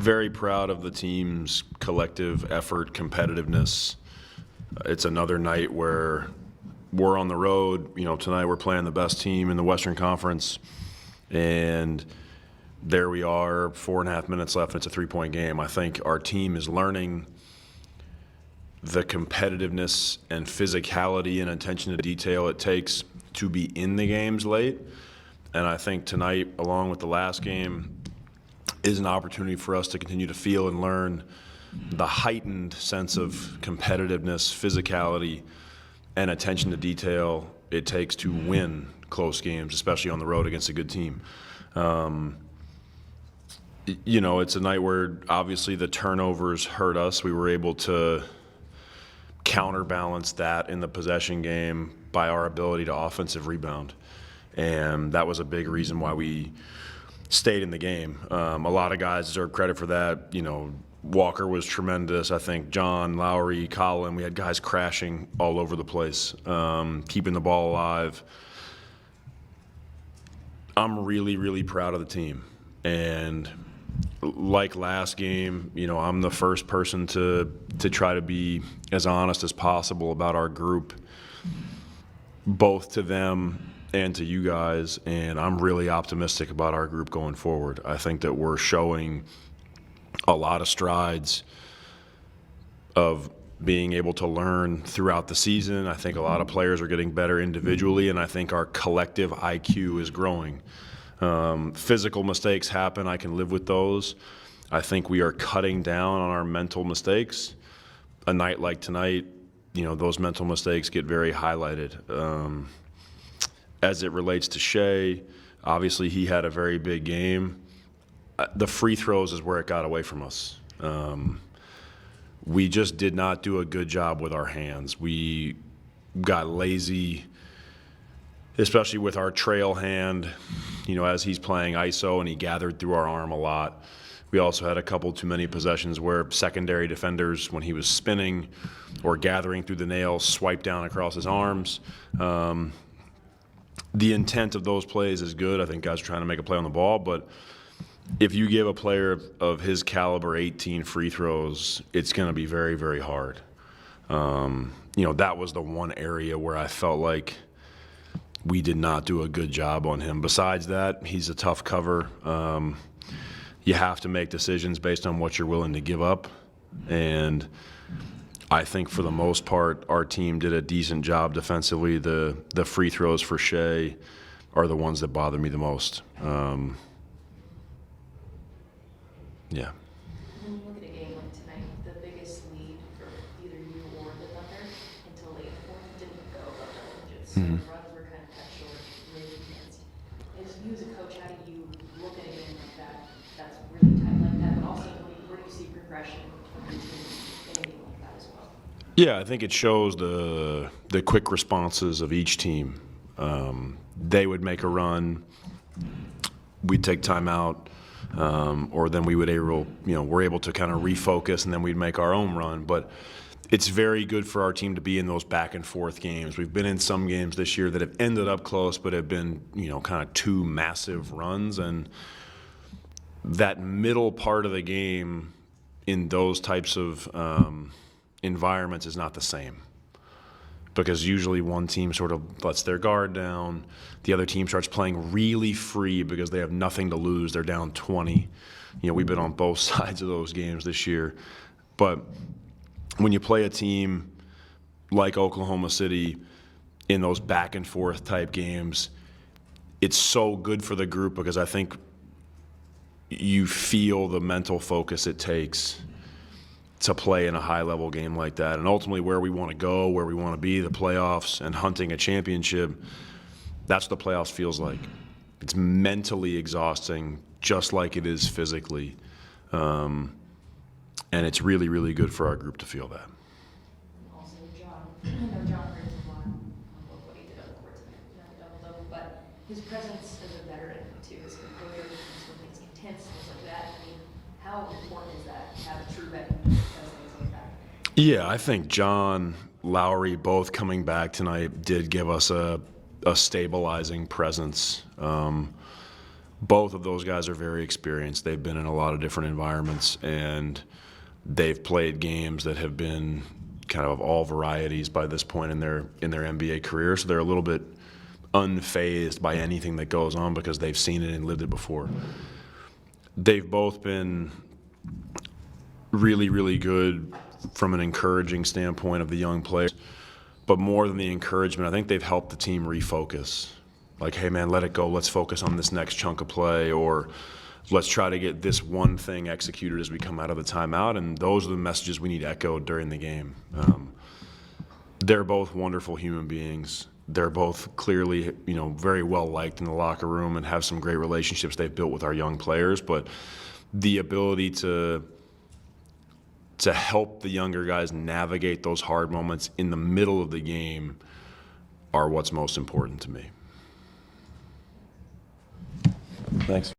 very proud of the team's collective effort, competitiveness. It's another night where we're on the road. Tonight we're playing the best team in the Western Conference, and there we are, 4.5 minutes left, and it's a 3-point game. I think our team is learning the competitiveness and physicality and attention to detail it takes to be in the games late. And I think tonight, along with the last game, is an opportunity for us to continue to feel and learn the heightened sense of competitiveness, physicality, and attention to detail it takes to win close games, especially on the road against a good team. It's a night where obviously the turnovers hurt us. We were able to counterbalance that in the possession game by our ability to offensive rebound. And that was a big reason why we stayed in the game. A lot of guys deserve credit for that. Walker was tremendous. I think John, Lowry, Colin, we had guys crashing all over the place, keeping the ball alive. I'm really, really proud of the team. And like last game, I'm the first person to try to be as honest as possible about our group, both to them and to you guys, and I'm really optimistic about our group going forward. I think that we're showing a lot of strides of being able to learn throughout the season. I think a lot of players are getting better individually, and I think our collective IQ is growing. Physical mistakes happen. I can live with those. I think we are cutting down on our mental mistakes. A night like tonight, those mental mistakes get very highlighted. As it relates to Shea, obviously he had a very big game. The free throws is where it got away from us. We just did not do a good job with our hands. We got lazy, especially with our trail hand, as he's playing ISO, and he gathered through our arm a lot. We also had a couple too many possessions where secondary defenders, when he was spinning or gathering through the nails, swiped down across his arms. The intent of those plays is good. I think guys are trying to make a play on the ball, but if you give a player of his caliber 18 free throws, it's going to be very, very hard. That was the one area where I felt like we did not do a good job on him. Besides that, he's a tough cover. You have to make decisions based on what you're willing to give up. And I think for the most part, our team did a decent job defensively. The free throws for Shea are the ones that bother me the most. Yeah. When you look at a game like tonight, the biggest lead for either you or the Thunder until late fourth didn't go above double digits. So the runs were kind of cut short, really against. As you as a coach, how do you look at a game like that that's really tight like that, but also where do you see progression from your team in a game like that as well? Yeah, I think it shows the quick responses of each team. They would make a run, we'd take time out, or then we're able to kind of refocus, and then we'd make our own run. But it's very good for our team to be in those back and forth games. We've been in some games this year that have ended up close, but have been, kind of two massive runs. And that middle part of the game in those types of environments is not the same. Because usually one team sort of lets their guard down. The other team starts playing really free because they have nothing to lose. They're down 20. We've been on both sides of those games this year. But when you play a team like Oklahoma City in those back and forth type games, it's so good for the group because I think you feel the mental focus it takes to play in a high-level game like that. And ultimately where we want to go, where we want to be, the playoffs and hunting a championship, that's what the playoffs feels like. It's mentally exhausting, just like it is physically. And it's really, really good for our group to feel that. Also, John brings a lot on what he did on the court tonight, not a double-double, but his presence as a veteran, too, his composure, when things get tense, things like that. I mean, how important is that to have a true veteran that does things like that? Yeah, I think John, Lowry, both coming back tonight did give us a stabilizing presence. both of those guys are very experienced. They've been in a lot of different environments, and they've played games that have been kind of all varieties by this point in their NBA career. So they're a little bit unfazed by anything that goes on because they've seen it and lived it before. They've both been really, really good from an encouraging standpoint of the young players. But more than the encouragement, I think they've helped the team refocus. Like, hey, man, let it go. Let's focus on this next chunk of play, or let's try to get this one thing executed as we come out of the timeout. And those are the messages we need echoed during the game. They're both wonderful human beings. They're both clearly, very well liked in the locker room and have some great relationships they've built with our young players. But the ability to help the younger guys navigate those hard moments in the middle of the game are what's most important to me. Thanks.